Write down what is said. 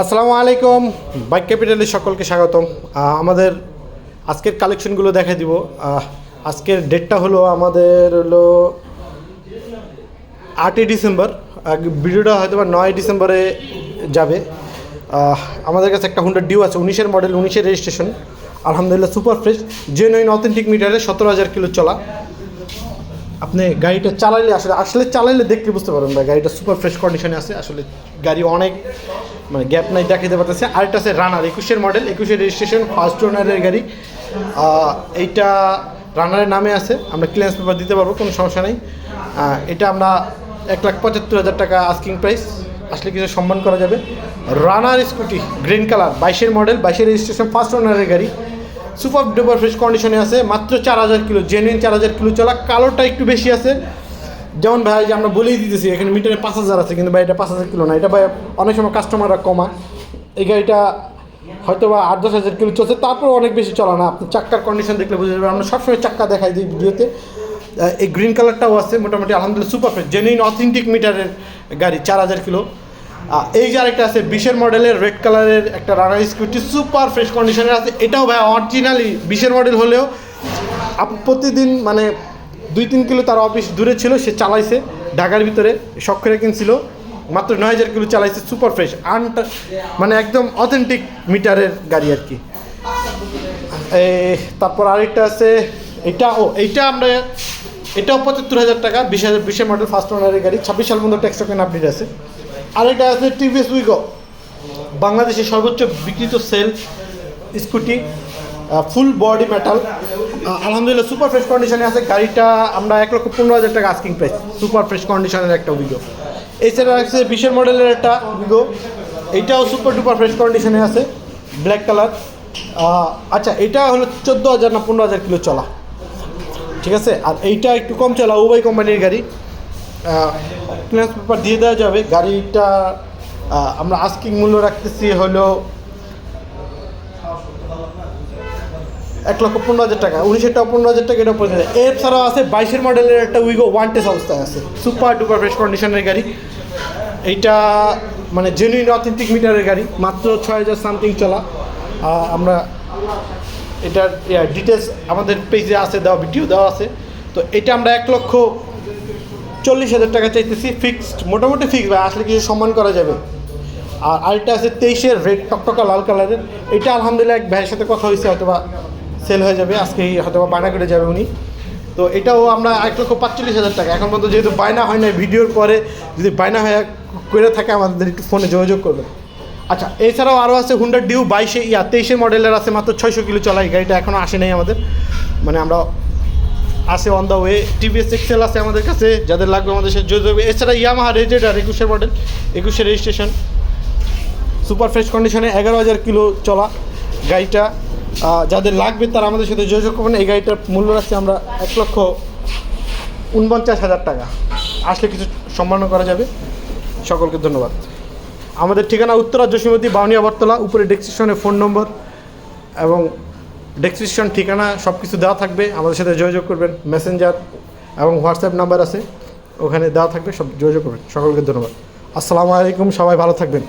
আসসালামু আলাইকুম, বাইক ক্যাপিটালের সকলকে স্বাগতম। আমাদের আজকের কালেকশনগুলো দেখাই দিব। আজকের ডেটটা হলো আমাদের 8ই ডিসেম্বর। ভিডিওটা হয়তো বা 9 ডিসেম্বরে যাবে। আমাদের কাছে একটা হুন্ডা ডিউ আছে, 19-এর মডেল, 19-এর রেজিস্ট্রেশন। আলহামদুলিল্লাহ সুপার ফ্রেশ, জেনুইন অথেন্টিক মিটারে 17,000 কিলো চলা। আপনি গাড়িটা চালাইলে আসলে চালাইলে দেখতে বুঝতে পারবেন ভাই, গাড়িটা সুপার ফ্রেশ কন্ডিশনে আছে। আসলে গাড়ি অনেক গ্যাপ নাই দেখাতে পারতেছে। আরেকটা আছে রানার, 21-এর মডেল, 21-এর রেজিস্ট্রেশন, ফার্স্ট ওনারের গাড়ি। এইটা রানারের নামে আছে, আমরা ক্লিয়ারেন্স পেপার দিতে পারবো, কোনো সমস্যা নেই। এটা আমরা 1,75,000 টাকা আস্কিং প্রাইস, আসলে কিছু সম্মান করা যাবে। রানার স্কুটি, গ্রিন কালার, 22-এর মডেল, 22-এর রেজিস্ট্রেশন, ফার্স্ট ওনারের গাড়ি, সুপার ডুপার ফ্রেশ কন্ডিশনে আছে। মাত্র 4,000 কিলো, জেনুইন 4,000 কিলো চলা। কালোটা একটু বেশি আছে, যেমন ভাই যে আমরা বলেই দিতেছি এখানে মিটারে 5,000 আছে, কিন্তু ভাই এটা 5,000 কিলো না। এটা ভাই অনেক সময় কাস্টমাররা কমা, এই গাড়িটা হয়তো বা 8-10,000 কিলো চলছে, তারপর অনেক বেশি চলা না। আপনি চাক্কার কন্ডিশন দেখলে বুঝতে পারবেন, আমরা সবসময় চাক্কা দেখাই দিই ভিডিওতে। এই গ্রিন কালারটাও আছে, মোটামুটি আলহামদুলিল্লাহ সুপার ফ্রেশ, জেনুইন অথেন্টিক মিটারের গাড়ি, 4,000 কিলো। এই যে আরেকটা আছে 20-এর মডেলের রেড কালারের একটা রানার স্কুটি, সুপার ফ্রেশ কন্ডিশনে আছে। এটাও ভাই অরিজিনালি 20-এর মডেল হলেও প্রতিদিন 2-3 কিলো তার অফিস দূরে ছিল, সে চালাইছে ঢাকার ভিতরে, শখ করে কিনছিল। মাত্র 9,000 কিলো চালাইছে, সুপার ফ্রেশ, একদম অথেন্টিক মিটারের গাড়ি আর কি। তারপর আরেকটা আছে, এইটা আমরা এটাও 75,000 টাকা, 20-এর মডেল, ফার্স্ট ওনারের গাড়ি, 26 সাল পর্যন্ত ট্যাক্স টোকেন আপডেট আছে। আরেকটা আছে টিভিএস উইগো, বাংলাদেশের সর্বোচ্চ বিক্রিত sale scooty, full body metal, আলহামদুলিল্লাহ সুপার ফ্রেশ কন্ডিশনে আছে। গাড়িটা আমরা 1,15,000 টাকা আস্কিং প্রাইস, সুপার ফ্রেশ কন্ডিশনের একটা উইগো। এছাড়া আছে 20-এর মডেলের একটা উইগো, এইটাও সুপার ডুপার ফ্রেশ কন্ডিশনে আছে, ব্ল্যাক কালার। আচ্ছা, এটা হলো 14,000 না 15,000 কিলো চলা, ঠিক আছে। আর এইটা একটু কম চলা, উবাই কোম্পানির গাড়ি, ক্লিয়ারেন্স পেপার দিয়ে দেওয়া যাবে। গাড়িটা আমরা আস্কিং মূল্য রাখতেছি হলো 1,15,000 টাকা, 19-এরটাও 15,000 টাকা, এটা পড়ে যায়। এছাড়াও আছে 22-এর মডেলের একটা উইগো, ওয়ান টেস্ট অবস্থায় আছে, সুপার ডুপার ফ্রেশ কন্ডিশনের গাড়ি। এইটা জেনুইন অথেন্টিক মিটারের গাড়ি, মাত্র 6,000 সামথিং চলা। আমরা এটার ডিটেলস আমাদের পেজে আছে, দেওয়া ভিডিও দেওয়া আছে। তো এটা আমরা 1,40,000 টাকা চাইতেছি, ফিক্সড, মোটামুটি ফিক্সড ভাই, আসলে কিছু সম্মান করা যাবে। আর আরেকটা আছে 23-এর রেড টকটকা লাল কালারের, এটা আলহামদুলিল্লাহ এক ভাইয়ের সাথে কথা হয়েছে, হয়তো বা সেল হয়ে যাবে আজকে, হয়তো বা বায়না করে যাবে উনি। তো এটাও আমরা 1,45,000 টাকা, এখন পর্যন্ত যেহেতু বায়না হয় না, ভিডিওর পরে যদি বায়না হয়ে করে থাকে আমাদের একটু ফোনে যোগাযোগ করবেন। আচ্ছা, এছাড়াও আরও আছে হুন্ডা ডিউ 23-এর মডেলের আছে, মাত্র 600 কিলো চলা। এই গাড়িটা এখনও আসে নাই আমাদের, আমরা আছে on the way. TVS XL আছে আমাদের কাছে, যাদের লাগবে আমাদের সাথে যোগাযোগ। এছাড়া ইয়ামাহা রেজেডার 21-এর মডেল, 21-এর রেজিস্ট্রেশন, সুপার ফ্রেশ কন্ডিশনে, 11,000 কিলো চলা গাড়িটা। যাদের লাগবে তারা আমাদের সাথে যোগাযোগ করবেন। এই গাড়িটার মূল্য রাখছি আমরা 1,49,000 টাকা, আসলে কিছু সম্মান করা যাবে। সকলকে ধন্যবাদ। আমাদের ঠিকানা উত্তরা জসীমতী, বাউনিয়া বটতলা, উপরে ডেসক্রিপশনে ফোন নম্বর এবং ডেসক্রিপশন ঠিকানা সব কিছু দেওয়া থাকবে, আমাদের সাথে যোগাযোগ করবেন। মেসেঞ্জার এবং হোয়াটসঅ্যাপ নাম্বার আছে, ওখানে দেওয়া থাকবে, সব যোগাযোগ করবেন। সকলকে ধন্যবাদ। আসসালামু আলাইকুম, সবাই ভালো থাকবেন।